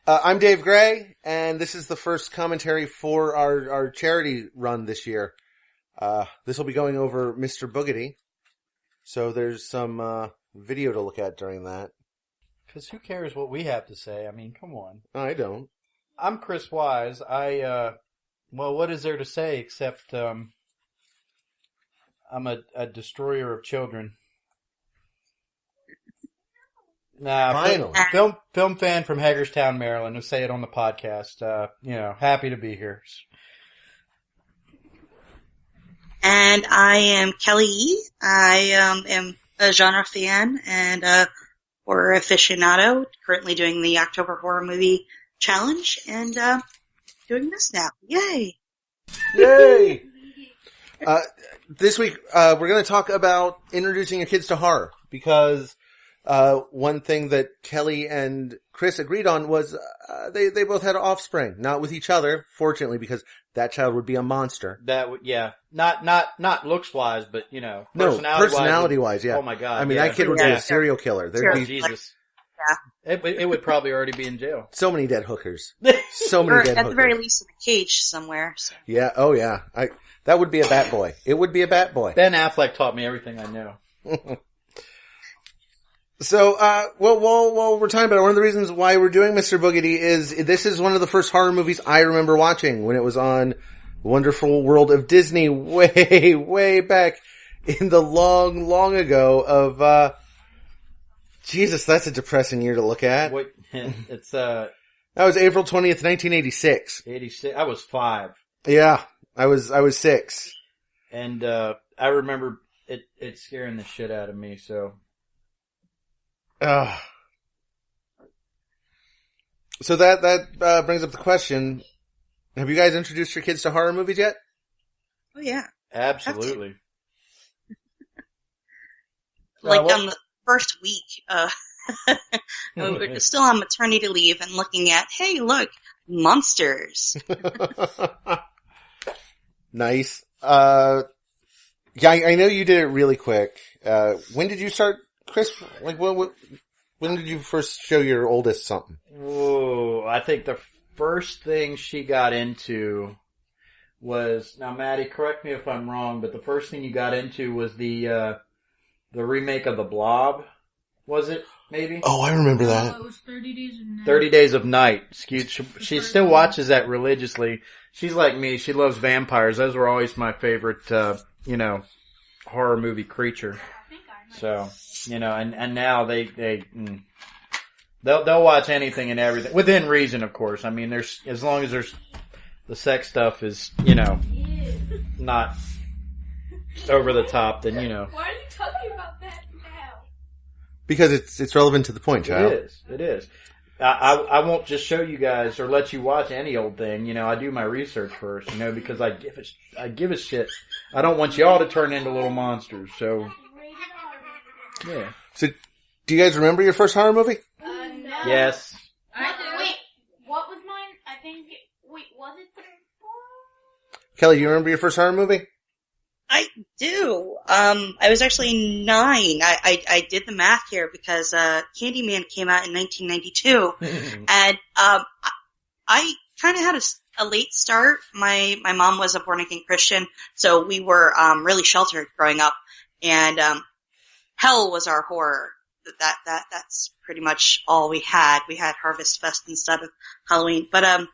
I'm Dave Gray, and this is the first commentary for our charity run this year. This will be going over Mr. Boogedy, so there's some video to look at during that. Because who cares what we have to say? I mean, come on. I don't. I'm Chris Wise. Well, what is there to say except I'm a destroyer of children. Nah, finally. Film fan from Hagerstown, Maryland. I'll say it on the podcast. Happy to be here. And I am Kelly E. I am a genre fan and a horror aficionado, currently doing the October Horror Movie Challenge and doing this now. Yay! Yay! This week, we're going to talk about introducing your kids to horror, because one thing that Kelly and Chris agreed on was they both had offspring, not with each other, fortunately, because that child would be a monster. That would, yeah, not looks wise, but personality wise, yeah. Oh my God! I mean, that kid would be a serial killer. There'd be Jesus. Yeah. It would probably already be in jail. So many dead hookers. So many dead hookers. At the very least, in a cage somewhere. So. Yeah. Oh yeah. That would be a bat boy. It would be a bat boy. Ben Affleck taught me everything I know. So, while we're talking about it, one of the reasons why we're doing Mr. Boogedy is this is one of the first horror movies I remember watching when it was on Wonderful World of Disney way, way back in the long, long ago of, Jesus, that's a depressing year to look at. Wait, it's, that was April 20th, 1986. 86. I was 5. Yeah, I was 6. And, I remember it scaring the shit out of me, so. So that brings up the question: have you guys introduced your kids to horror movies yet? Oh yeah, absolutely. On the first week, we're still on maternity leave and looking at, hey, look, monsters. Nice. Yeah, I know you did it really quick. When did you start? Chris, when did you first show your oldest something? Whoa, I think the first thing she got into was, now Maddie, correct me if I'm wrong, but the first thing you got into was the remake of The Blob, was it, maybe? Oh, I remember that. It was 30 Days of Night. 30 Days of Night. She still watches that religiously. She's like me, she loves vampires. Those were always my favorite, horror movie creature. So, and now they'll watch anything and everything within reason, of course. I mean, as long as the sex stuff is, not over the top, then, Why are you talking about that now? Because it's relevant to the point, child. It is. I won't just show you guys or let you watch any old thing. I do my research first, because I give a shit. I don't want y'all to turn into little monsters, so. Yeah. So, do you guys remember your first horror movie? No. Yes. Wait, what was mine? Was it the... Kelly, do you remember your first horror movie? I do. I was actually 9. I did the math here because, Candyman came out in 1992. And, I kind of had a late start. My mom was a born again Christian, so we were, really sheltered growing up. And, Hell was our horror. That's pretty much all we had. We had Harvest Fest instead of Halloween. But,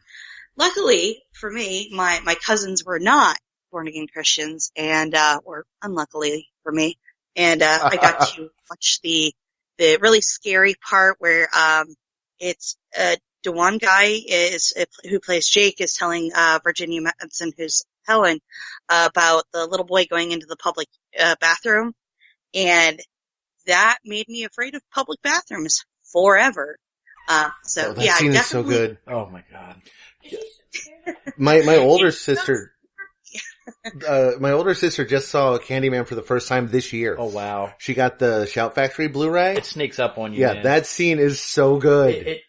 luckily for me, my cousins were not born again Christians and, or unluckily for me. And, I got to watch the really scary part where, it's, the one guy who plays Jake is telling, Virginia Madsen, who's Helen, about the little boy going into the public, bathroom. And that made me afraid of public bathrooms forever. That scene is so good. Oh my God. My older sister, just saw Candyman for the first time this year. Oh wow. She got the Shout Factory Blu-ray. It sneaks up on you. Yeah, man. That scene is so good.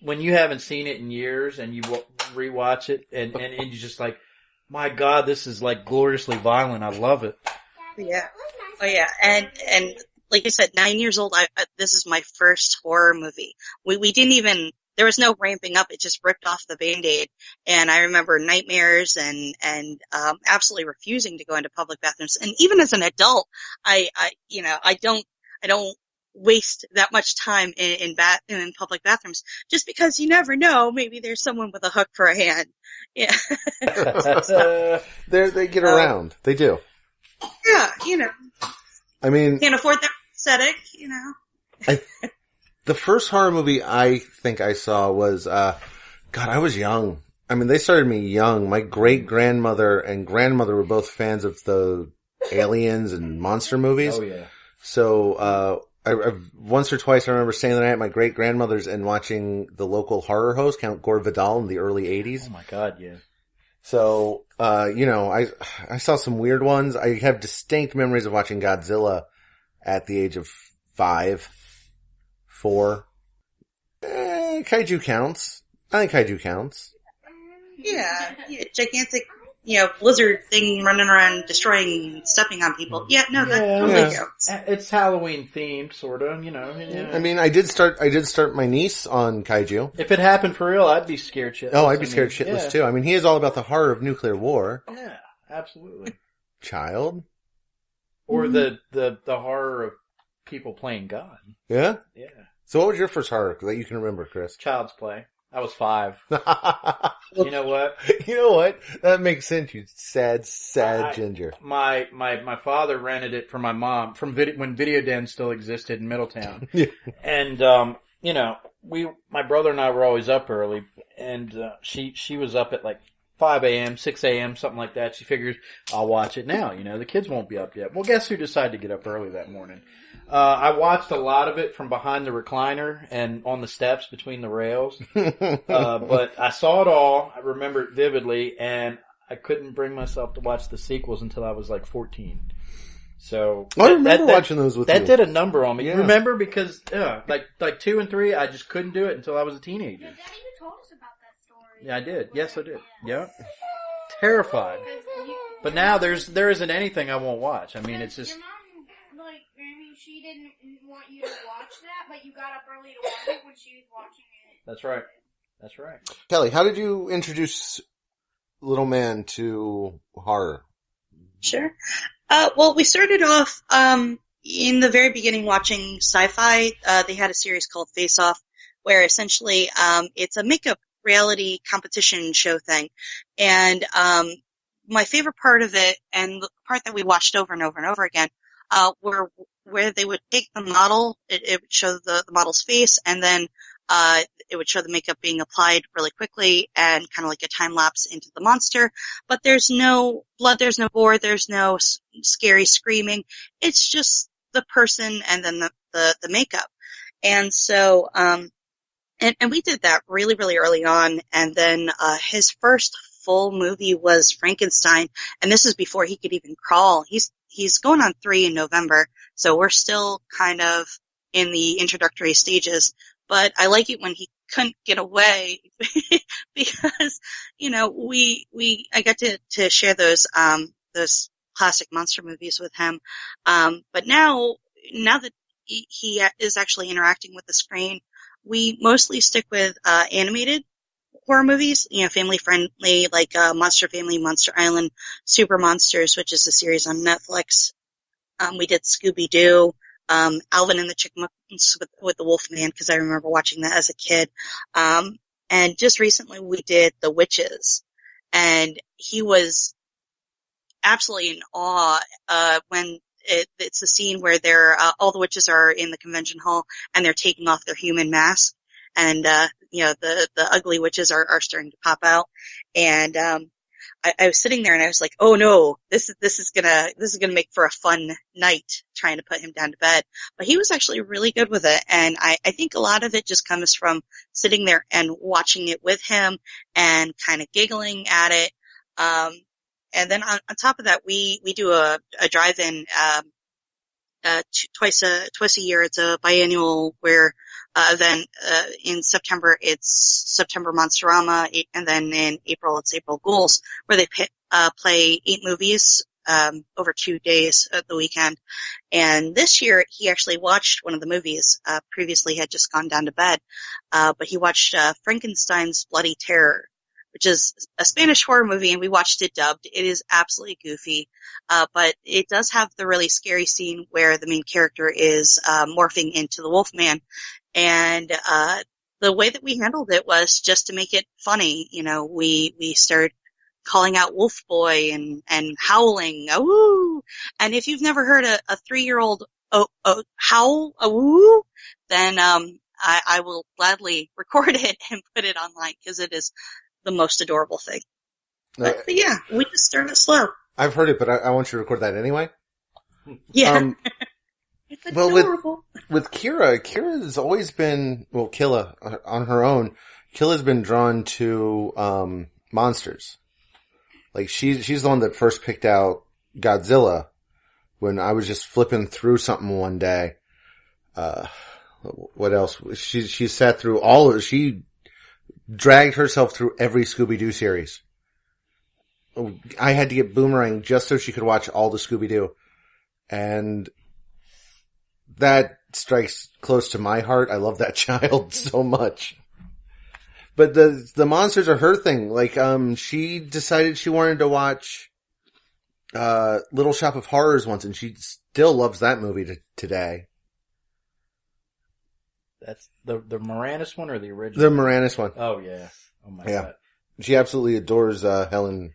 When you haven't seen it in years and you rewatch it and you're just like, my God, this is like gloriously violent. I love it. Yeah. Oh yeah. And like I said, 9 years old, this is my first horror movie. We didn't even, there was no ramping up. It just ripped off the Band-Aid. And I remember nightmares and absolutely refusing to go into public bathrooms. And even as an adult, I don't waste that much time in public bathrooms just because you never know. Maybe there's someone with a hook for a hand. Yeah. They get around. They do. Yeah, I mean, can't afford that aesthetic, the first horror movie I think I saw was, God, I was young. I mean, they started me young. My great-grandmother and grandmother were both fans of the aliens and monster movies. Oh, yeah. So, I've once or twice I remember staying the night at my great-grandmother's and watching the local horror host, Count Gore Vidal, in the early 80s. Oh my God, yeah. So, I saw some weird ones. I have distinct memories of watching Godzilla at the age of 5, 4. Kaiju counts. I think kaiju counts. Yeah, gigantic, lizard thing running around destroying and stepping on people. Yeah, no, that totally counts. It's Halloween themed, sort of, I mean, I did start my niece on kaiju. If it happened for real, I'd be scared shitless. Oh, I'd be scared shitless too. I mean, he is all about the horror of nuclear war. Yeah, absolutely. Child. Or the horror of people playing God. Yeah? Yeah. So what was your first horror that you can remember, Chris? Child's Play. I was 5. You know what? You know what? That makes sense, you sad ginger. My father rented it for my mom when Video Den still existed in Middletown. Yeah. And, my brother and I were always up early, and, she was up at like 5 a.m., 6 a.m., something like that. She figures, I'll watch it now, the kids won't be up yet. Well, guess who decided to get up early that morning? I watched a lot of it from behind the recliner and on the steps between the rails. But I saw it all. I remember it vividly, and I couldn't bring myself to watch the sequels until I was like 14. So I remember watching those with you. That did a number on me. Yeah. Remember? Because like 2 and 3, I just couldn't do it until I was a teenager. Your daddy told us about that story. Yeah, I did. Yes, I did. Yeah. Terrified. But now there isn't anything I won't watch. I mean, it's just. Your mom, she didn't want you to watch that, but you got up early to watch it when she was watching it. That's right. That's right. Kelly, how did you introduce Little Man to horror? Sure. Well, we started off in the very beginning watching sci-fi. They had a series called Face Off, where essentially it's a makeup reality competition show thing. And my favorite part of it, and the part that we watched over and over and over again, were where they would take the model, it would show the model's face, and then it would show the makeup being applied really quickly and kind of like a time lapse into the monster. But there's no blood, there's no gore, there's no scary screaming. It's just the person and then the makeup. And so, and we did that really, really early on. And then his first full movie was Frankenstein, and this is before he could even crawl. He's going on 3 in November, so we're still kind of in the introductory stages. But I like it when he couldn't get away because, I got to share those classic monster movies with him. But now that he is actually interacting with the screen, we mostly stick with animated horror movies, family friendly, like Monster Family, Monster Island, Super Monsters, which is a series on Netflix. We did Scooby-Doo, Alvin and the Chipmunks with the Wolfman, because I remember watching that as a kid. And just recently we did The Witches, and he was absolutely in awe when it's a scene where all the witches are in the convention hall and they're taking off their human mask, and the ugly witches are starting to pop out. And I was sitting there and I was like, oh no, this is gonna make for a fun night trying to put him down to bed. But he was actually really good with it, and I think a lot of it just comes from sitting there and watching it with him and kind of giggling at it. And then on top of that, we do a drive-in twice a year. It's a biannual event. In September, it's September Monsterama, and then in April, it's April Ghouls, where they play 8 movies over 2 days at the weekend. And this year, he actually watched one of the movies. Previously had just gone down to bed. But he watched, Frankenstein's Bloody Terror, which is a Spanish horror movie, and we watched it dubbed. It is absolutely goofy. But it does have the really scary scene where the main character is, morphing into the Wolfman. And, the way that we handled it was just to make it funny. You know, we started calling out Wolf Boy and howling, "Awoo!" And if you've never heard a 3-year-old howl, "Awoo!" then I will gladly record it and put it online because it is the most adorable thing. But yeah, we just started slow. I've heard it, but I want you to record that anyway. Yeah. It's adorable. Well, with Kira's always been, well, Killa on her own, Killa's been drawn to monsters. Like she's the one that first picked out Godzilla when I was just flipping through something one day. What else? She sat through all of, she dragged herself through every Scooby-Doo series. I had to get Boomerang just so she could watch all the Scooby-Doo. And that strikes close to my heart. I love that child so much. But the monsters are her thing. Like, she decided she wanted to watch, Little Shop of Horrors once, and she still loves that movie today. That's the Moranis one or the original? The Moranis one. Oh yeah. Oh my God. She absolutely adores, Helen.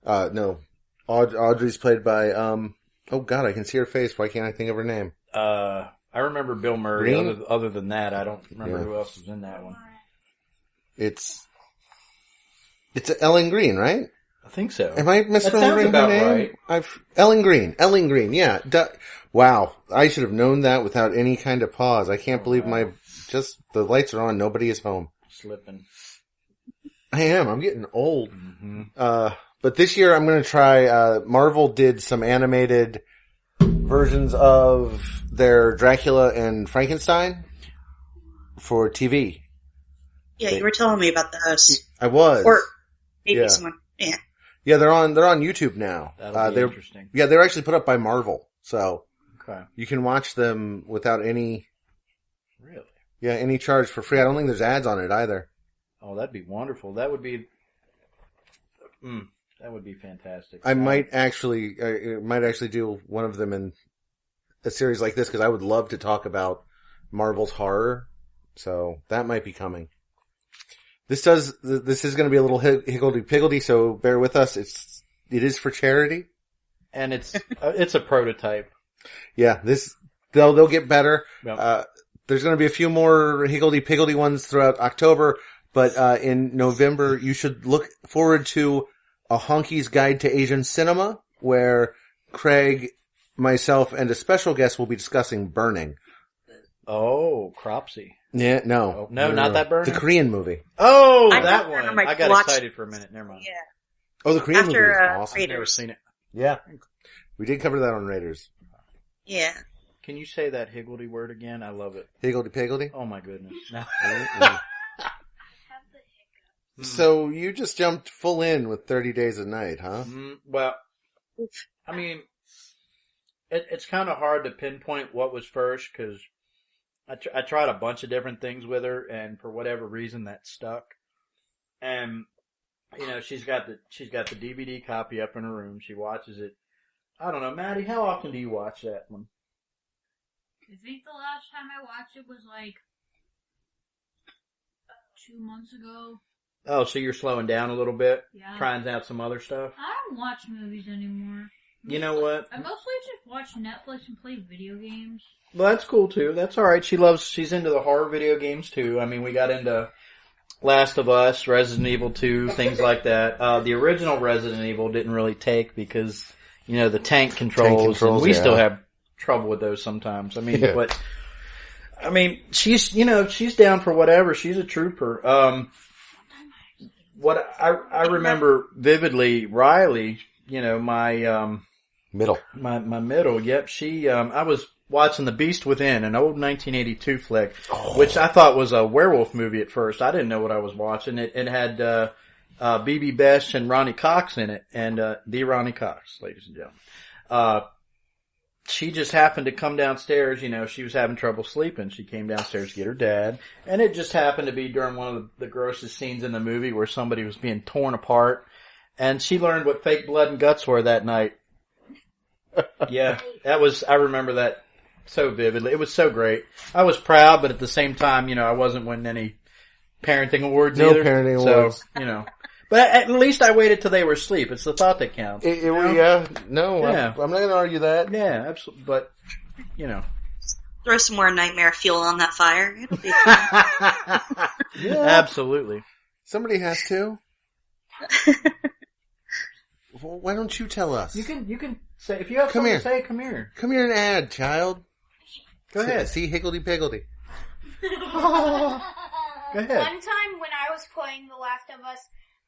No. Audrey's played by, oh God, I can see her face. Why can't I think of her name? I remember Bill Murray. Green? Other than that, I don't remember who else was in that one. It's Ellen Green, right? I think so. Am I misremembering her name? Right. Ellen Green, yeah. Wow. I should have known that without any kind of pause. I can't believe the lights are on, nobody is home. Slipping. I am, I'm getting old. Mm-hmm. But this year I'm gonna try, Marvel did some animated versions of their Dracula and Frankenstein for TV. Yeah, you were telling me about those. I was. Or maybe someone, yeah. Yeah, they're on YouTube now. That'll be interesting. Yeah, they're actually put up by Marvel, so okay. You can watch them without any, really, any charge for free. I don't think there's ads on it either. Oh, that'd be wonderful. That would be fantastic. I might actually do one of them in a series like this because I would love to talk about Marvel's horror. So that might be coming. This is going to be a little higgledy-piggledy, so bear with us. It is for charity. And it's a prototype. Yeah, they'll get better. Yep. There's going to be a few more higgledy-piggledy ones throughout October, but in November you should look forward to a Honky's Guide to Asian Cinema, where Craig, myself, and a special guest will be discussing Burning. Oh, Cropsy. Yeah, no. Oh, no, not that Burning? The Korean movie. Oh, I that one. I got excited for a minute. Never mind. Yeah. Oh, the Korean movie is awesome. I've never seen it. Yeah. We did cover that on Raiders. Yeah. Can you say that higgledy word again? I love it. Higgledy-piggledy? Oh my goodness. No. So you just jumped full in with 30 Days a Night, huh? Well, I mean, it's kind of hard to pinpoint what was first because I tried a bunch of different things with her, and for whatever reason that stuck. And you know, she's got the DVD copy up in her room. She watches it. I don't know, Maddie. How often do you watch that one? I think the last time I watched it was like 2 months ago. Oh, so you're slowing down a little bit? Yeah. Trying out some other stuff? I don't watch movies anymore. You know what? I mostly just watch Netflix and play video games. Well, that's cool too. That's alright. She's into the horror video games too. I mean, we got into Last of Us, Resident Evil 2, things like that. The original Resident Evil didn't really take because, you know, the tank controls and we still have trouble with those sometimes. I mean, but, I mean, she's down for whatever. She's a trooper. What I remember vividly, Riley, you know, my middle. Yep. She, I was watching The Beast Within, an old 1982 flick, which I thought was a werewolf movie at first. I didn't know what I was watching. It had, Bebe Besch and Ronnie Cox in it, and the Ronnie Cox, ladies and gentlemen. She just happened to come downstairs, she was having trouble sleeping. She came downstairs to get her dad, and it just happened to be during one of the grossest scenes in the movie where somebody was being torn apart, and she learned what fake blood and guts were that night. Yeah, I remember that so vividly. It was so great. I was proud, but at the same time, I wasn't winning any parenting awards either. No parenting awards. But at least I waited till they were asleep. It's the thought that counts. Yeah. No, Yeah. I'm not going to argue that. Yeah, absolutely. But, Throw some more nightmare fuel on that fire. It'll be fun. Yeah. Absolutely. Somebody has to. Well, why don't you tell us? You can say, if you have Come something here. to say, come here. Come here and add, child. Go ahead. See higgledy-piggledy. Go ahead. One time when I was playing The Last of Us,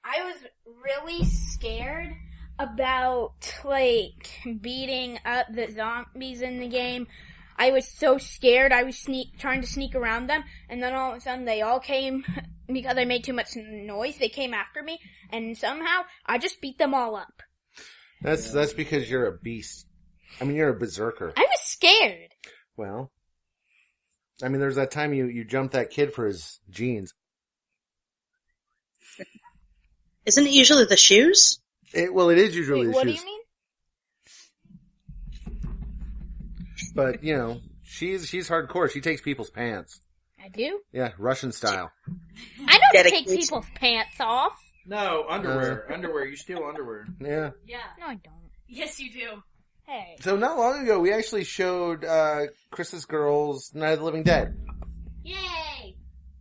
I was really scared about, beating up the zombies in the game. I was so scared, I was trying to sneak around them, and then all of a sudden they all came, because I made too much noise, they came after me, and somehow I just beat them all up. That's because you're a beast. You're a berserker. I was scared. Well, there's that time you jumped that kid for his jeans. Isn't it usually the shoes? It is usually Wait, the what shoes. do you mean? But, she's hardcore. She takes people's pants. I do? Yeah, Russian style. I don't take Dedication. people's pants off. No, underwear. Underwear. You steal underwear. Yeah. Yeah. No, I don't. Yes, you do. Hey. So not long ago, we actually showed Chris's Girls Night of the Living Dead. Yay!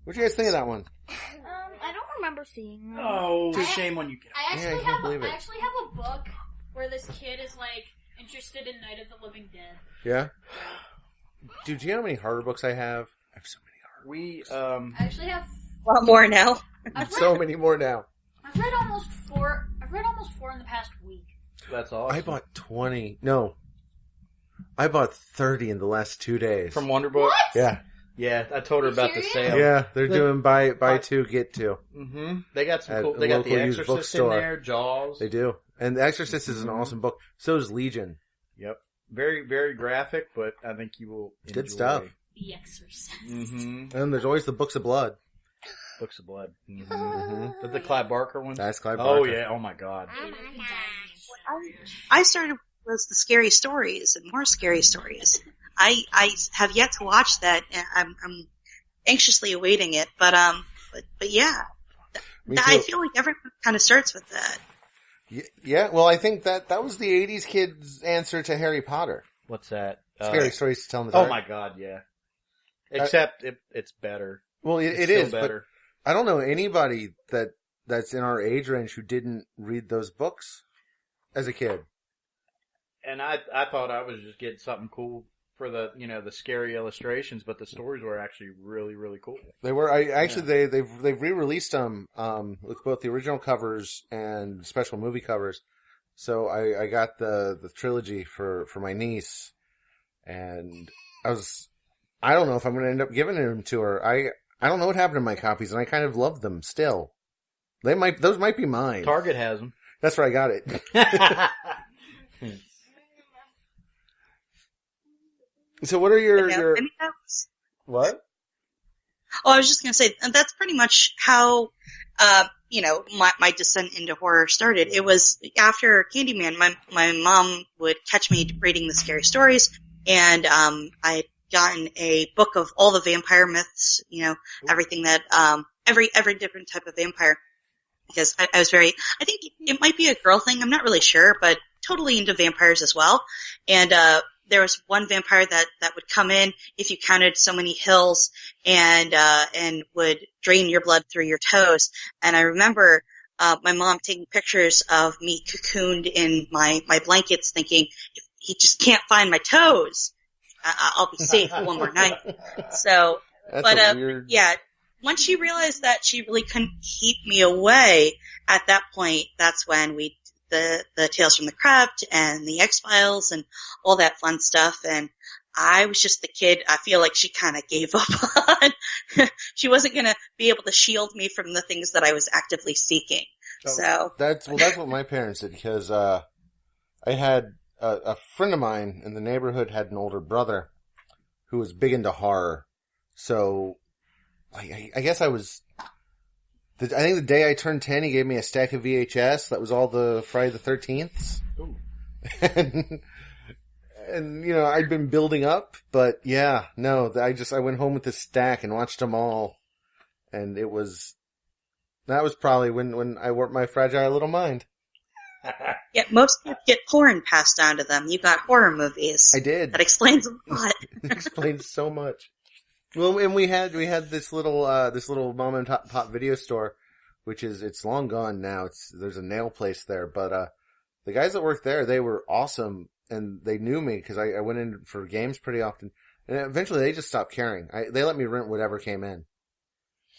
What'd you guys think of that one? I don't remember seeing them. Oh, shame on you. I Yeah, I actually can't believe it. I actually have a book where this kid is interested in Night of the Living Dead. Yeah? Dude, do you know how many horror books I have? I have so many horror We, I actually have. A lot more now. I've read, So many more now. I've read almost four. I've read almost four in the past week. that's awesome. I bought 20. No. I bought 30 in the last 2 days. From Wonder Book? What? Yeah. Yeah, I told her You about the serious? sale. Yeah, they're doing buy two, get two. Mm-hmm. They got some At cool, a they got The local used Exorcist in bookstore. there, Jaws. They do. And The Exorcist is an Mhm. awesome book. So is Legion. Yep. Very, very graphic, but I think you will enjoy. Good stuff. The Exorcist. Mm-hmm. And there's always the Books of Blood. Books of Blood. Mm-hmm. Mm-hmm. The Clive Barker one? That's Clive Oh, Barker. yeah. Oh, my God. I started with the scary stories and more scary stories. I have yet to watch that. And I'm anxiously awaiting it, but yeah, Me I too. feel like everyone kind of starts with that. Yeah, well, I think that was the 80s kids' answer to Harry Potter. What's that? Scary stories to tell in the Oh, dark. my God, yeah. Except it's better. Well, It's it still is, but better. I don't know anybody that's in our age range who didn't read those books as a kid. And I thought I was just getting something cool for the scary illustrations, but the stories were actually really, really cool. They were. They've re-released them with both the original covers and special movie covers. So I got the trilogy for my niece, and I don't know if I'm going to end up giving them to her. I don't know what happened to my copies, and I kind of love them still. Those might be mine. Target has them. That's where I got it. So what are your I mean, that was, what? oh, I was just going to say, and that's pretty much how, my descent into horror started. It was after Candyman, my mom would catch me reading the scary stories, and, I had gotten a book of all the vampire myths, everything that, every different type of vampire, because I was I think it might be a girl thing, I'm not really sure, but totally into vampires as well. And, there was one vampire that would come in if you counted so many hills and would drain your blood through your toes. And I remember, my mom taking pictures of me cocooned in my blankets thinking, if he just can't find my toes, I'll be safe for one more night. So, That's weird. yeah, once she realized that she really couldn't keep me away at that point, that's when the Tales from the Crypt and the X-Files and all that fun stuff. And, I was just the kid I feel like she kind of gave up on. She wasn't going to be able to shield me from the things that I was actively seeking. So that's what my parents did, because I had a friend of mine in the neighborhood had an older brother who was big into horror. So I guess I think the day I turned 10, he gave me a stack of VHS. That was all the Friday the 13th. And, I'd been building up, but yeah, no, I went home with this stack and watched them all. And that was probably when I warped my fragile little mind. yeah, most kids get porn passed down to them. You got horror movies. I did. That explains a lot. It explains so much. Well, and we had this little mom and pop video store, it's long gone now. There's a nail place there, but, the guys that worked there, they were awesome, and they knew me because I went in for games pretty often, and eventually they just stopped caring. They let me rent whatever came in.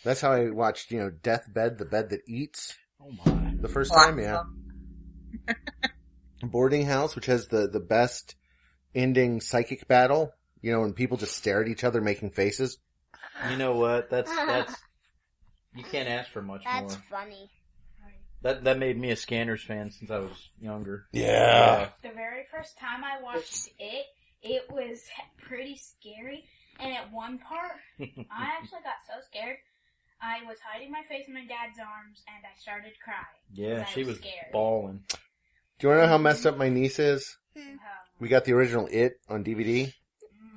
That's how I watched, Deathbed, the Bed That Eats. Oh my. The first time, yeah. Boarding House, which has the best ending psychic battle. When people just stare at each other making faces. You know what? That's you can't ask for much more. That's funny. That made me a Scanners fan since I was younger. Yeah. The very first time I watched it was pretty scary. And at one part, I actually got so scared, I was hiding my face in my dad's arms, and I started crying. Yeah, she was scared. bawling. Do you want to know how messed up my niece is? Um, We got the original It on DVD.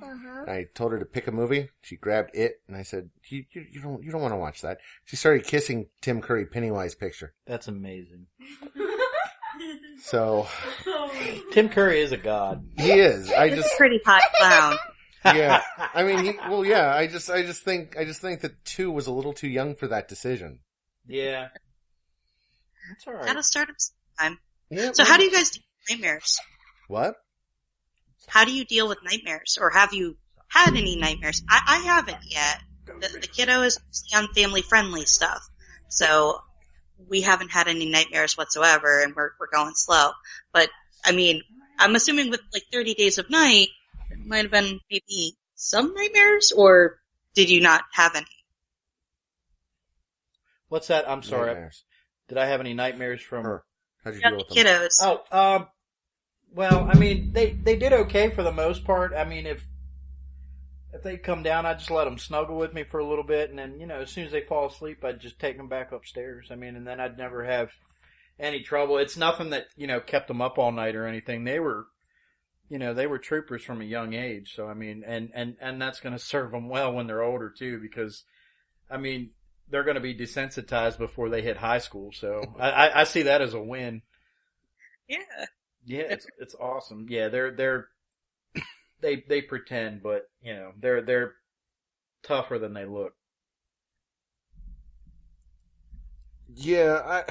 Uh-huh. I told her to pick a movie. She grabbed It, and I said, "You don't want to watch that." She started kissing Tim Curry Pennywise picture. That's amazing. So Tim Curry is a god. he is. I He's just a pretty hot clown. yeah. I mean, yeah. I just think that 2 was a little too young for that decision. Yeah. That's alright. Gotta start him sometime. Yeah. So how do you guys deal with nightmares? What? How do you deal with nightmares? Or have you had any nightmares? I haven't yet. The kiddo is mostly on family-friendly stuff. So we haven't had any nightmares whatsoever, and we're going slow. But, I mean, I'm assuming with 30 Days of Night, it might have been maybe some nightmares, or did you not have any? What's that? I'm sorry. Nightmares. Did I have any nightmares from Her. How'd you Yeah, deal the with them? kiddos. Oh, well, I mean, they did okay for the most part. I mean, if they come down, I just let them snuggle with me for a little bit, and then, as soon as they fall asleep, I'd just take them back upstairs. I mean, and then I'd never have any trouble. It's nothing that, kept them up all night or anything. They were, they were troopers from a young age. So, I mean, and that's going to serve them well when they're older too, because, I mean, they're going to be desensitized before they hit high school. So I see that as a win. Yeah. Yeah, it's awesome. Yeah, they pretend, but they're tougher than they look. Yeah,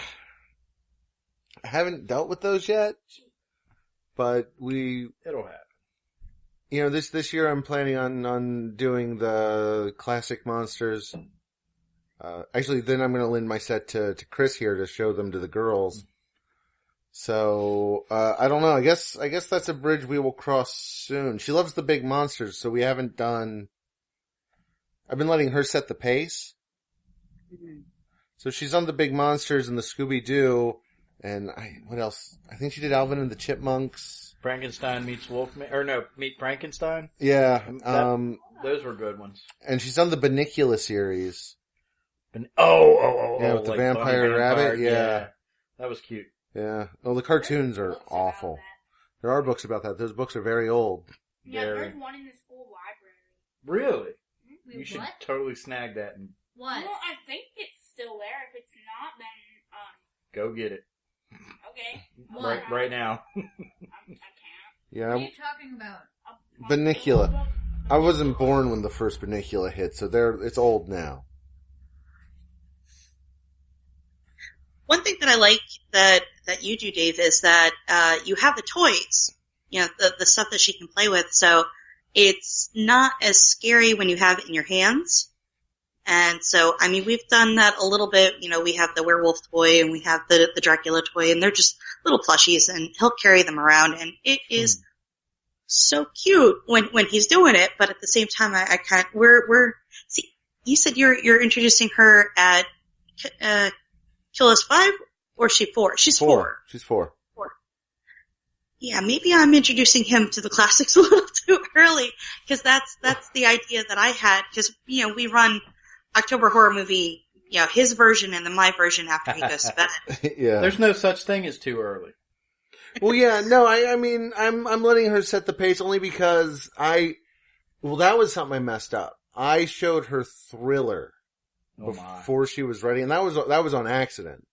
I haven't dealt with those yet, but It'll happen. This year I'm planning on doing the classic monsters. Actually, then I'm going to lend my set to Chris here to show them to the girls. So, I don't know. I guess that's a bridge we will cross soon. She loves the big monsters, so we haven't done... I've been letting her set the pace. Mm-hmm. So she's on the big monsters and the Scooby-Doo, and what else? I think she did Alvin and the Chipmunks. Frankenstein meets Meet Frankenstein? Yeah, Those were good ones. and she's on the Bunnicula series. Yeah, with the like vampire Bunny rabbit, yeah. That was cute. Yeah. Oh, the cartoons are books about awful. that. There are books about that. Those books are very old. Yeah, Very. there's one in the school library. Really? Wait, You should what? totally snag that and What? Well, I think it's still there. If it's not, then, go get it. okay. Right now. I can't. Yeah. What are you talking about? Bunnicula. I wasn't born when the first Bunnicula hit, so it's old now. One thing that I like that you do, Dave, is that you have the toys, the stuff that she can play with. So it's not as scary when you have it in your hands. And so, I mean, we've done that a little bit. We have the werewolf toy and we have the Dracula toy, and they're just little plushies, and he'll carry them around, and it is so cute when he's doing it, but at the same time, I kind of, see, you said you're introducing her at, Kill Us 5, or is she 4? She's 4. She's 4. Yeah, maybe I'm introducing him to the classics a little too early, because that's the idea that I had, because, we run October Horror Movie, his version and then my version after he goes to bed. Yeah. There's no such thing as too early. Well, yeah, no, I mean, I'm letting her set the pace only because that was something I messed up. I showed her Thriller before she was ready, and that was on accident.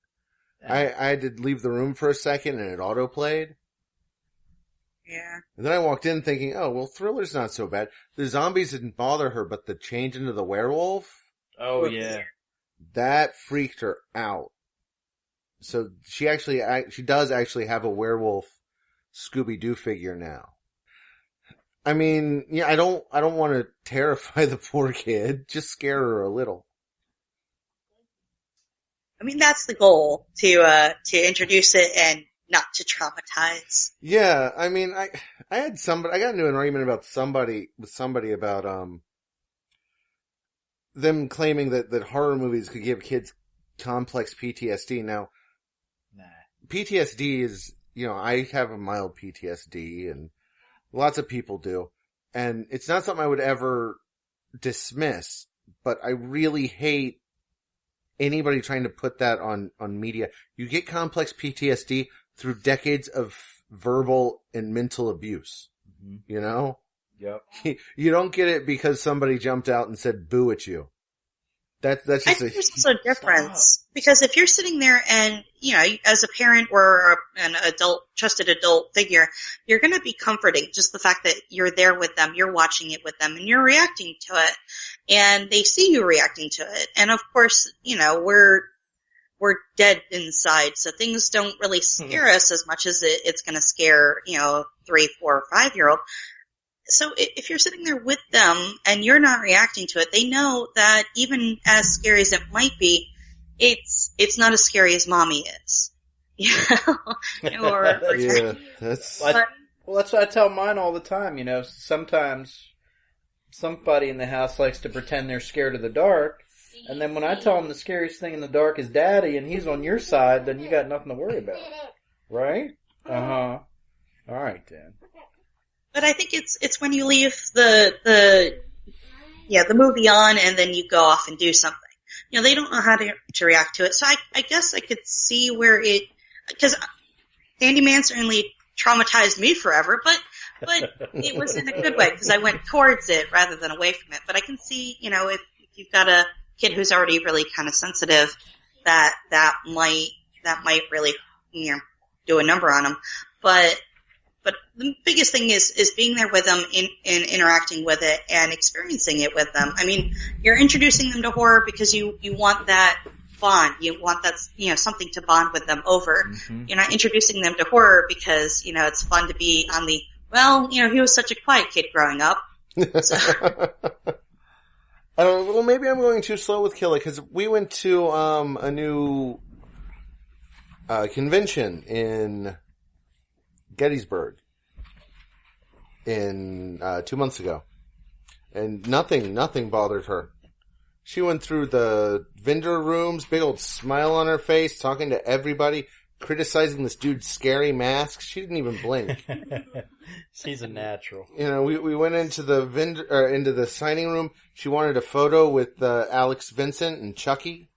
I had to leave the room for a second and it auto-played. Yeah. And then I walked in thinking, oh, well, Thriller's not so bad. The zombies didn't bother her, but the change into the werewolf? Oh, yeah. That freaked her out. So she does actually have a werewolf Scooby-Doo figure now. I mean, yeah, I don't want to terrify the poor kid. Just scare her a little. I mean, that's the goal, to introduce it and not to traumatize. Yeah, I mean, I got into an argument with somebody about, them claiming that horror movies could give kids complex PTSD. Now, PTSD is, I have a mild PTSD and lots of people do. And it's not something I would ever dismiss, but I really hate anybody trying to put that on media. You get complex PTSD through decades of verbal and mental abuse. Mm-hmm. Yep. You don't get it because somebody jumped out and said boo at you. That's just I think there's also a difference. Because if you're sitting there and, as a parent or an trusted adult figure, you're going to be comforting. Just the fact that you're there with them, you're watching it with them, and you're reacting to it. And they see you reacting to it. And of course, we're dead inside, so things don't really scare us as much as it's going to scare, 3, 4, 5-year-old. So if you're sitting there with them and you're not reacting to it, they know that even as scary as it might be, it's not as scary as mommy is. Or yeah, that's what I tell mine all the time. Sometimes somebody in the house likes to pretend they're scared of the dark, and then when I tell them the scariest thing in the dark is Daddy, and he's on your side, then you got nothing to worry about, right? All right then. But I think it's when you leave the movie on and then you go off and do something. They don't know how to react to it. So I guess I could see where because Candyman certainly traumatized me forever, but it was in a good way because I went towards it rather than away from it. But I can see, if you've got a kid who's already really kind of sensitive, that might really, do a number on them. But the biggest thing is being there with them and interacting with it and experiencing it with them. I mean, you're introducing them to horror because you want that bond. You want that, something to bond with them over. Mm-hmm. You're not introducing them to horror because, it's fun to be on the, he was such a quiet kid growing up. So. Well, maybe I'm going too slow with Kill It because we went to a new convention in Gettysburg in 2 months ago, and nothing bothered her. She went through the vendor rooms, big old smile on her face, talking to everybody, criticizing this dude's scary mask. She didn't even blink. She's a natural. We went into the into the signing room. She wanted a photo with Alex Vincent and Chucky.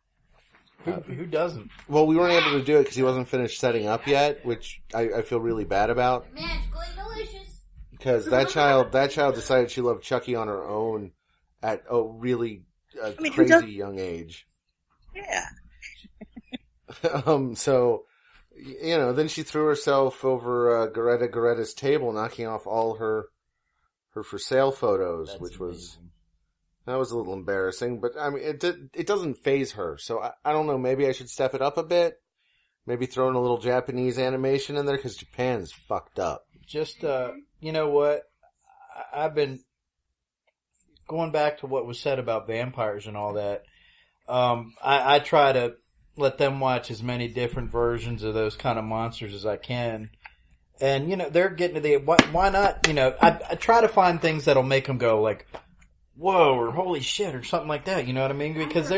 Who doesn't? Well, we weren't able to do it because he wasn't finished setting up yet, which I feel really bad about. Magically delicious. Because that child decided she loved Chucky on her own at a really crazy young age. Yeah. So, then she threw herself over Goretta's table, knocking off all her for sale photos, which was. That was a little embarrassing, but I mean, it doesn't faze her. So I don't know. Maybe I should step it up a bit. Maybe throw in a little Japanese animation in there because Japan's fucked up. Just you know what? I've been going back to what was said about vampires and all that. I try to let them watch as many different versions of those kind of monsters as I can, And, they're getting to why not, I try to find things that'll make them go like, whoa, or holy shit, or something like that, you know what I mean? Because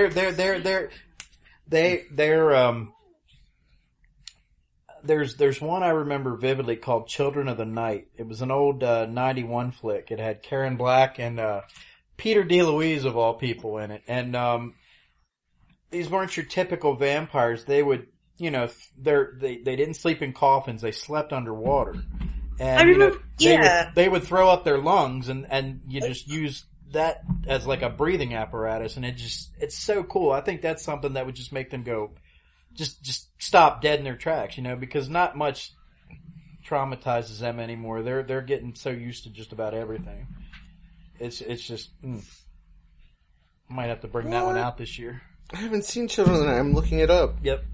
there's one I remember vividly called Children of the Night. It was an old, 91 flick. It had Karen Black and, Peter DeLuise of all people in it. And, these weren't your typical vampires. They would, they didn't sleep in coffins. They slept underwater. And, I remember, they would throw up their lungs and you just use that as like a breathing apparatus. And it's so cool. I think that's something that would just make them go, just stop dead in their tracks, because not much traumatizes them anymore. They're getting so used to just about everything. It's just, might have to bring that one out this year. I haven't seen Children of the Night. I'm looking it up. Yep.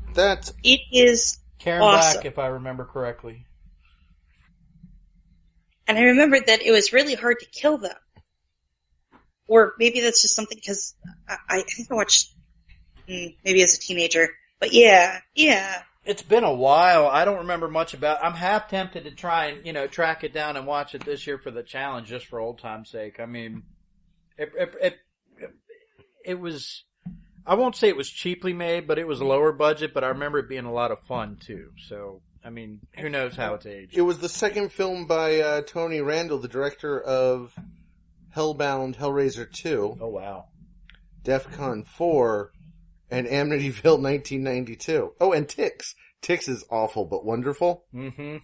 It is Karen awesome. Black, if I remember correctly. And I remember that it was really hard to kill them. Or maybe that's just something because I think I watched maybe as a teenager. But yeah. It's been a while. I don't remember much about it. I'm half tempted to try and, track it down and watch it this year for the challenge just for old time's sake. I mean, it was, I won't say it was cheaply made, but it was lower budget, but I remember it being a lot of fun too. So, I mean, who knows how it's aged. It was the second film by Tony Randall, the director of Hellbound, Hellraiser 2. Oh, wow. DEFCON 4, and Amityville 1992. Oh, and Ticks. Ticks is awful but wonderful. Mm-hmm.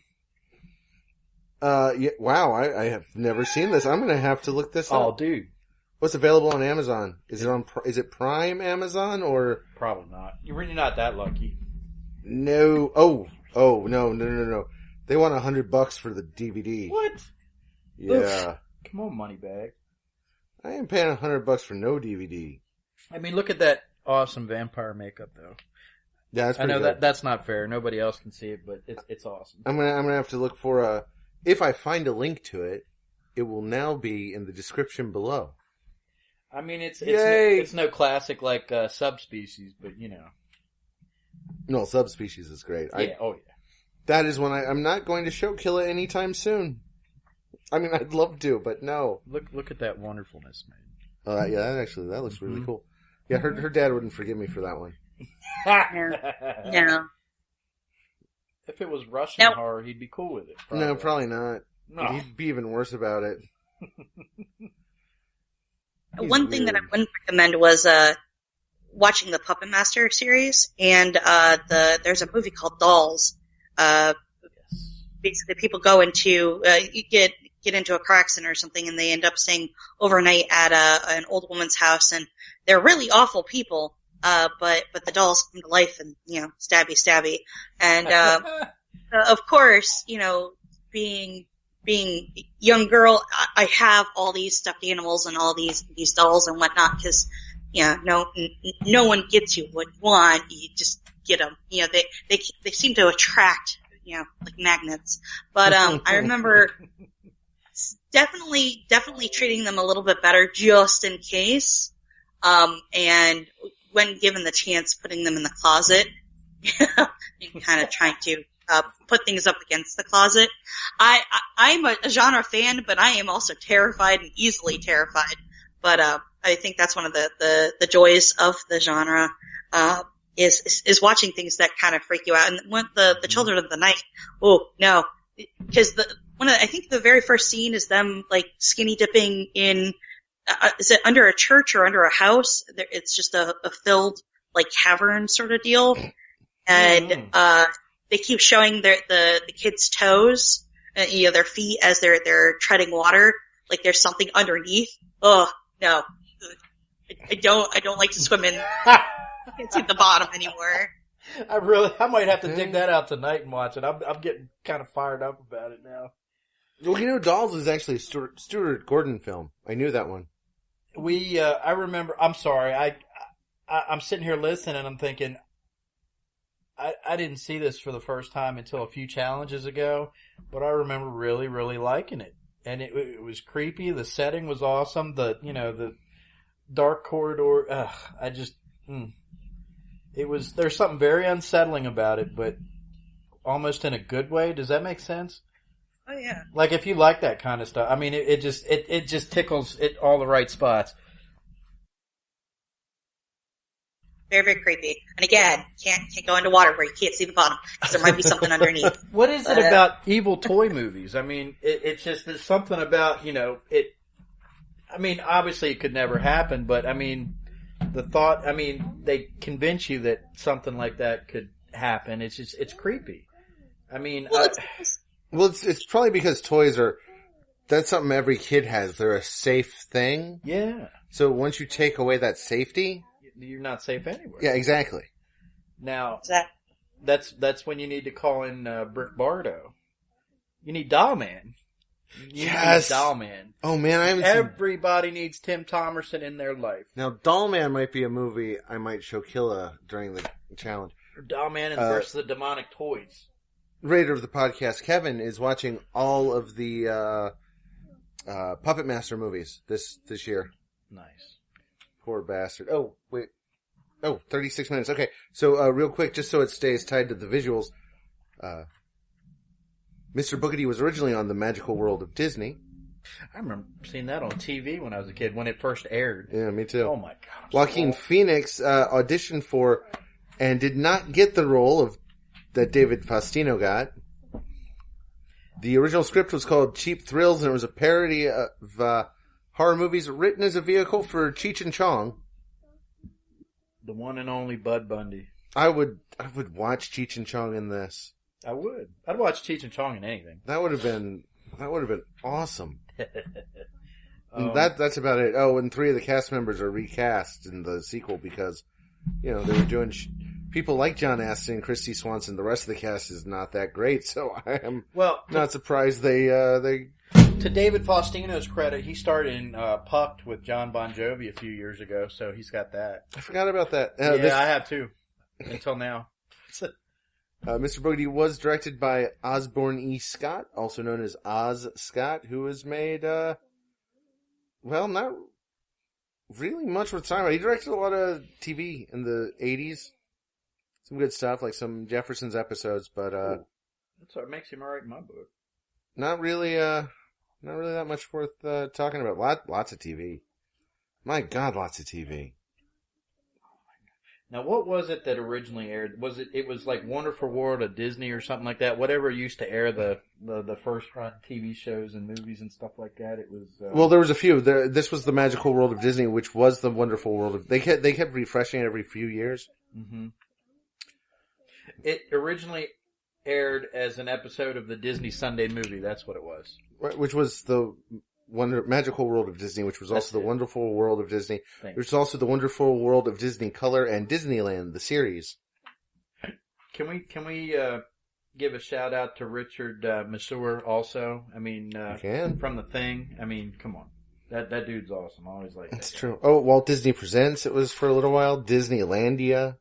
Yeah, wow, I have never seen this. I'm gonna have to look this up. Oh, dude. What's available on Amazon? Is it Prime Amazon or? Probably not. You're really not that lucky. No. Oh, no. They want $100 for the DVD. What? Yeah. Oof. Come on, Moneybag. I ain't paying $100 for no DVD. I mean, look at that awesome vampire makeup, though. Yeah, that's I pretty know good. that's not fair. Nobody else can see it, but it's awesome. I'm gonna have to look for if I find a link to it, it will now be in the description below. I mean, it's no classic like Subspecies, but No, Subspecies is great. Yeah, yeah. That is when I'm not going to show kill it anytime soon. I mean, I'd love to, but no. Look at that wonderfulness, man. Yeah, that looks really cool. Yeah, her dad wouldn't forgive me for that one. Yeah. If it was Russian horror, he'd be cool with it. Probably. No, probably not. No. He'd be even worse about it. One thing that I wouldn't recommend was watching the Puppet Master series, and there's a movie called Dolls. Basically, people go into you get into a car accident or something, and they end up staying overnight at an old woman's house, and they're really awful people. But the dolls come to life, and stabby, and of course, being young girl, I have all these stuffed animals and all these dolls and whatnot, because no one gets you what you want. You just get them. They seem to attract like magnets. But I remember definitely treating them a little bit better just in case. And when given the chance, putting them in the closet and kind of trying to put things up against the closet. I'm a genre fan, but I am also terrified and easily terrified. But I think that's one of the joys of the genre is watching things that kind of freak you out. And when the Children of the Night, oh no, because I think the very first scene is them like skinny dipping in. Is it under a church or under a house? It's just a filled like cavern sort of deal, and they keep showing the kids' toes, their feet as they're treading water, like there's something underneath. Oh no, I don't like to swim in. I can't see the bottom anymore. I might have to dig that out tonight and watch it. I'm getting kind of fired up about it now. Well, Dolls is actually a Stuart Gordon film. I knew that one. I remember, I'm sorry, I'm sitting here listening and I'm thinking, I didn't see this for the first time until a few challenges ago, but I remember really, really liking it. And it was creepy, the setting was awesome, the dark corridor, there's something very unsettling about it, but almost in a good way. Does that make sense? Oh yeah. Like if you like that kind of stuff, I mean, it just tickles it all the right spots. Very, very creepy. And again, can't go into water where you can't see the bottom because there might be something underneath. What is it about evil toy movies? I mean, it's just there's something about it. I mean, obviously it could never happen, but I mean, the thought. I mean, they convince you that something like that could happen. It's creepy. I mean, it's probably because toys that's something every kid has. They're a safe thing. Yeah. So once you take away that safety, you're not safe anywhere. Yeah, exactly. Now, that's when you need to call in Brick Bardo. You need Doll Man. Yes. Need Doll Man. Oh man, Everybody needs Tim Thomerson in their life. Now, Doll Man might be a movie I might show Killa during the challenge. Or Doll Man versus the Demonic Toys. Raider of the podcast, Kevin, is watching all of the Puppet Master movies this year. Nice. Poor bastard. Oh, wait. Oh, 36 minutes. Okay. So, real quick, just so it stays tied to the visuals, Mr. Boogedy was originally on The Magical World of Disney. I remember seeing that on TV when I was a kid, when it first aired. Yeah, me too. Oh my God. Joaquin Phoenix, auditioned for and did not get the role that David Faustino got. The original script was called Cheap Thrills, and it was a parody of, horror movies written as a vehicle for Cheech and Chong. The one and only Bud Bundy. I would watch Cheech and Chong in this. I would. I'd watch Cheech and Chong in anything. That would have been awesome. That's about it. Oh, and 3 of the cast members are recast in the sequel because, they were doing people like John Astin and Christy Swanson. The rest of the cast is not that great, so I am not surprised they. To David Faustino's credit, he starred in Pucked with John Bon Jovi a few years ago, so he's got that. I forgot about that. I have too. Until now. Mr. Boogedy was directed by Osborne E. Scott, also known as Oz Scott, who has made, not really much worth talking about. He directed a lot of TV in the 80s. Some good stuff, like some Jefferson's episodes, but, that's what makes him alright in my book. Not really that much worth talking about. Lots of TV. My God, lots of TV. Now, what was it that originally aired? It was like Wonderful World of Disney or something like that? Whatever used to air the first run TV shows and movies and stuff like that. It was. Well, there was a few. This was the Magical World of Disney, which was the Wonderful World of. They kept refreshing it every few years. Mm-hmm. It originally aired as an episode of the Disney Sunday Movie. That's what it was. Right, which was the Magical World of Disney, which was also the Wonderful World of Disney, which was also the Wonderful World of Disney Color and Disneyland, the series. Can we give a shout out to Richard Masur also? I mean, from The Thing. I mean, come on. That dude's awesome. I always like that. That's true. Oh, Walt Disney Presents, it was for a little while. Disneylandia.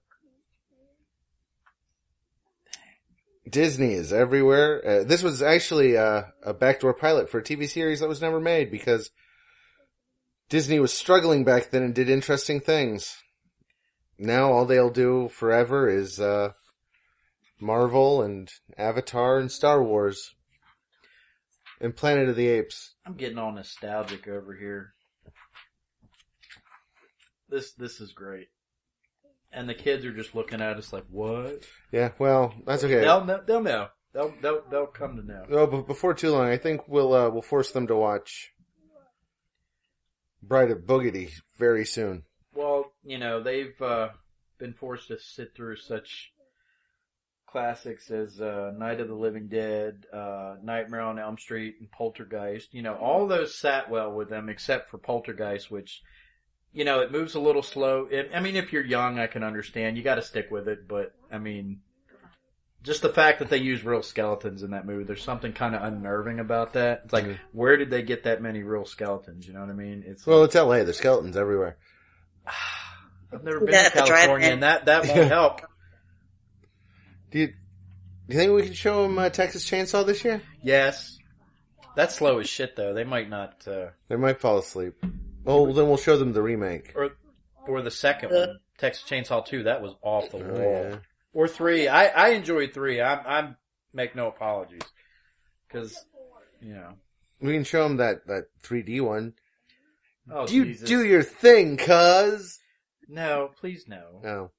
Disney is everywhere. This was actually a backdoor pilot for a TV series that was never made because Disney was struggling back then and did interesting things. Now all they'll do forever is Marvel and Avatar and Star Wars and Planet of the Apes. I'm getting all nostalgic over here. This is great. And the kids are just looking at us like, what? Yeah, well, that's okay. They'll know. They'll come to know. Oh, but before too long, I think we'll force them to watch Bride of Boogedy very soon. Well, they've been forced to sit through such classics as Night of the Living Dead, Nightmare on Elm Street, and Poltergeist. All those sat well with them except for Poltergeist, which... it moves a little slow. I mean, if you're young, I can understand. You gotta stick with it, but, I mean, just the fact that they use real skeletons in that movie, there's something kind of unnerving about that. It's like, where did they get that many real skeletons? You know what I mean? It's LA. There's skeletons everywhere. I've never been to California, and that won't help. Do you think we can show them Texas Chainsaw this year? Yes. That's slow as shit, though. They might not... They might fall asleep. Oh, well, then we'll show them the remake. Or the second one, Texas Chainsaw 2. That was off the wall. Yeah. Or 3. I enjoyed 3. I make no apologies. Because you know. We can show him that 3D one. Oh, Jesus. Do your thing, cuz. No, please no. No.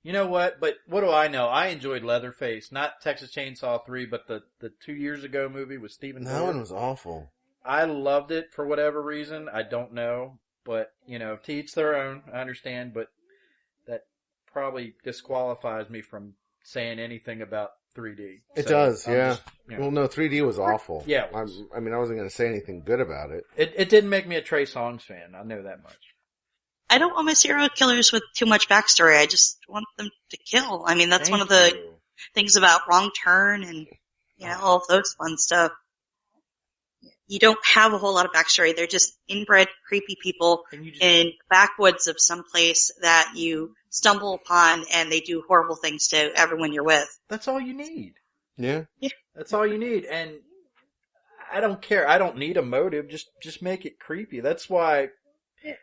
You know what? But what do I know? I enjoyed Leatherface, not Texas Chainsaw 3, but the 2 years ago movie with Stephen That one was awful. I loved it for whatever reason. I don't know. But, you know, to each their own. I understand. But that probably disqualifies me from saying anything about 3D. It does, yeah. Just, you know. Well, no, 3D was awful. Yeah. I mean, I wasn't going to say anything good about it. It didn't make me a Trey Songz fan. I know that much. I don't want my serial killers with too much backstory. I just want them to kill. I mean, that's one of the things about Wrong Turn and, you know, all of those fun stuff. You don't have a whole lot of backstory. They're just inbred, creepy people in backwoods of some place that you stumble upon, and they do horrible things to everyone you're with. That's all you need. Yeah. That's all you need. And I don't care. I don't need a motive. Just make it creepy. That's why,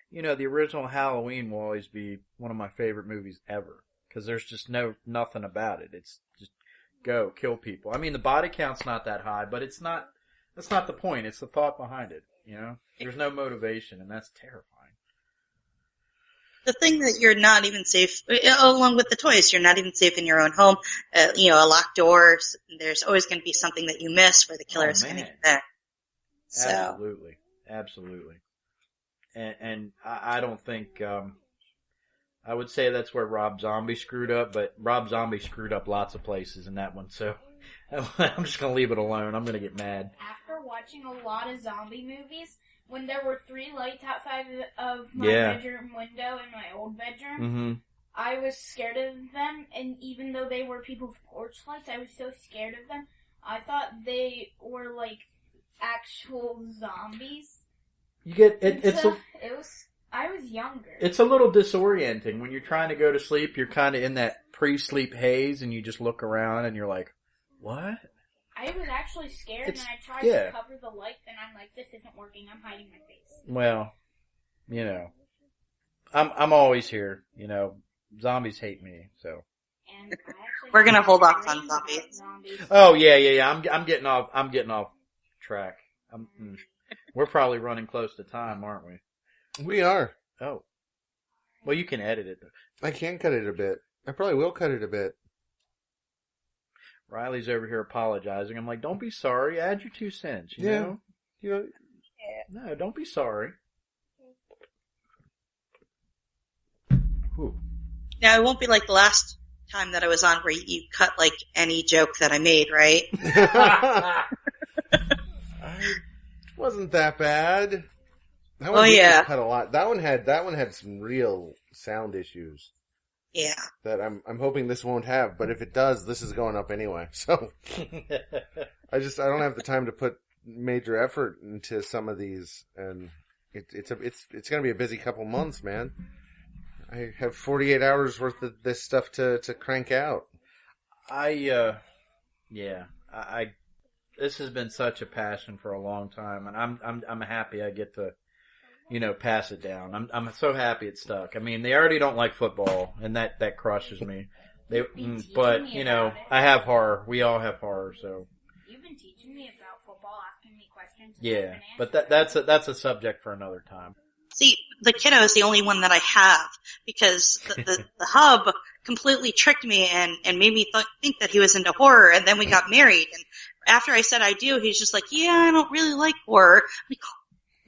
you know, the original Halloween will always be one of my favorite movies ever. Because there's just nothing about it. It's just go, kill people. I mean, the body count's not that high, but that's not the point. It's the thought behind it, you know? There's no motivation, and that's terrifying. The thing that you're not even safe, along with the toys, you're not even safe in your own home. You know, a locked door, there's always going to be something that you miss where the killer is going to get there. So. Absolutely. Absolutely. And I don't think, I would say that's where Rob Zombie screwed up, but Rob Zombie screwed up lots of places in that one, so I'm just gonna leave it alone. I'm gonna get mad. After watching a lot of zombie movies, when there were 3 lights outside of my bedroom window in my old bedroom, I was scared of them, and even though they were people's porch lights, I was so scared of them. I thought they were like actual zombies. You get I was younger. It's a little disorienting when you're trying to go to sleep. You're kind of in that pre-sleep haze, and you just look around, and you're like, "What?" I was actually scared, and I tried to cover the lights, and I'm like, "This isn't working. I'm hiding my face." Well, you know, I'm always here. You know, zombies hate me, so. And we're gonna hold off on zombies. Oh yeah. I'm getting off track. We're probably running close to time, aren't we? We are. Oh. Well, you can edit it. I can cut it a bit. I probably will cut it a bit. Riley's over here apologizing. I'm like, don't be sorry. Add your 2 cents, you know? You know? No, don't be sorry. Whew. Now, it won't be like the last time that I was on where you cut like any joke that I made, right? It wasn't that bad. That one didn't cut a lot. That one had some real sound issues. Yeah. That I'm hoping this won't have, but if it does, this is going up anyway. So I don't have the time to put major effort into some of these, and it's going to be a busy couple months, man. I have 48 hours worth of this stuff to crank out. This has been such a passion for a long time, and I'm happy I get to, you know, pass it down. I'm so happy it stuck. I mean, they already don't like football, and that crushes me. But you know, I have horror. We all have horror, so. You've been teaching me about football, asking me questions. Yeah, but that's a subject for another time. See, the kiddo is the only one that I have because the hub completely tricked me and made me think that he was into horror, and then we got married. And after I said I do, he's just like, "Yeah, I don't really like horror." I'm like,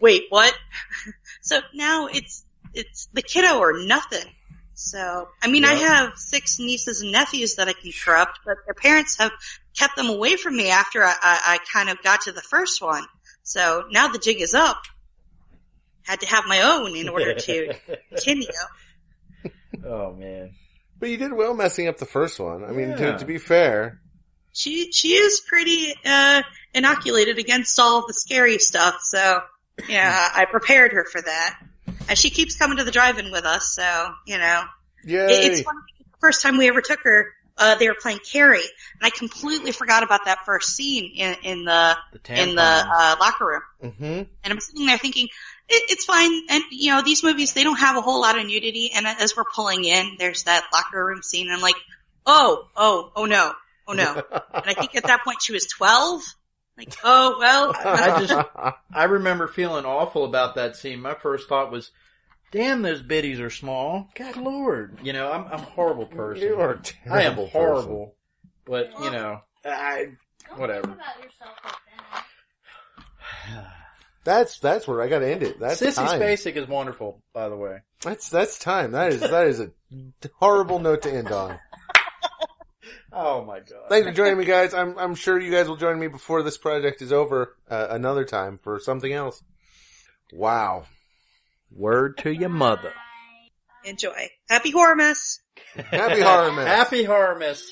wait, what? So now it's the kiddo or nothing. So, I mean, I have 6 nieces and nephews that I can corrupt, but their parents have kept them away from me after I kind of got to the first one. So now the jig is up. Had to have my own in order to continue. Oh, man. But you did well messing up the first one. I mean, to be fair. She is pretty inoculated against all of the scary stuff, so yeah, I prepared her for that. And she keeps coming to the drive-in with us, so, you know. Yay. It's funny, the first time we ever took her, they were playing Carrie, and I completely forgot about that first scene in the locker room. Mm-hmm. And I'm sitting there thinking, it's fine, and, you know, these movies, they don't have a whole lot of nudity, and as we're pulling in, there's that locker room scene, and I'm like, oh no. And I think at that point she was 12. Like, oh, well. I remember feeling awful about that scene. My first thought was, damn, those biddies are small. God Lord. You know, I'm a horrible person. You are a terrible I am person. horrible. But, you know, Don't whatever. think about yourself like that. That's where I gotta end it. That's Sissy time. Spacek is wonderful, by the way. That's time. That is a horrible note to end on. Oh my god. Thanks for joining me, guys. I'm sure you guys will join me before this project is over another time for something else. Wow. Word to your mother. Enjoy. Happy Horror Mess. Happy Horror Mess. Happy Horror Miss.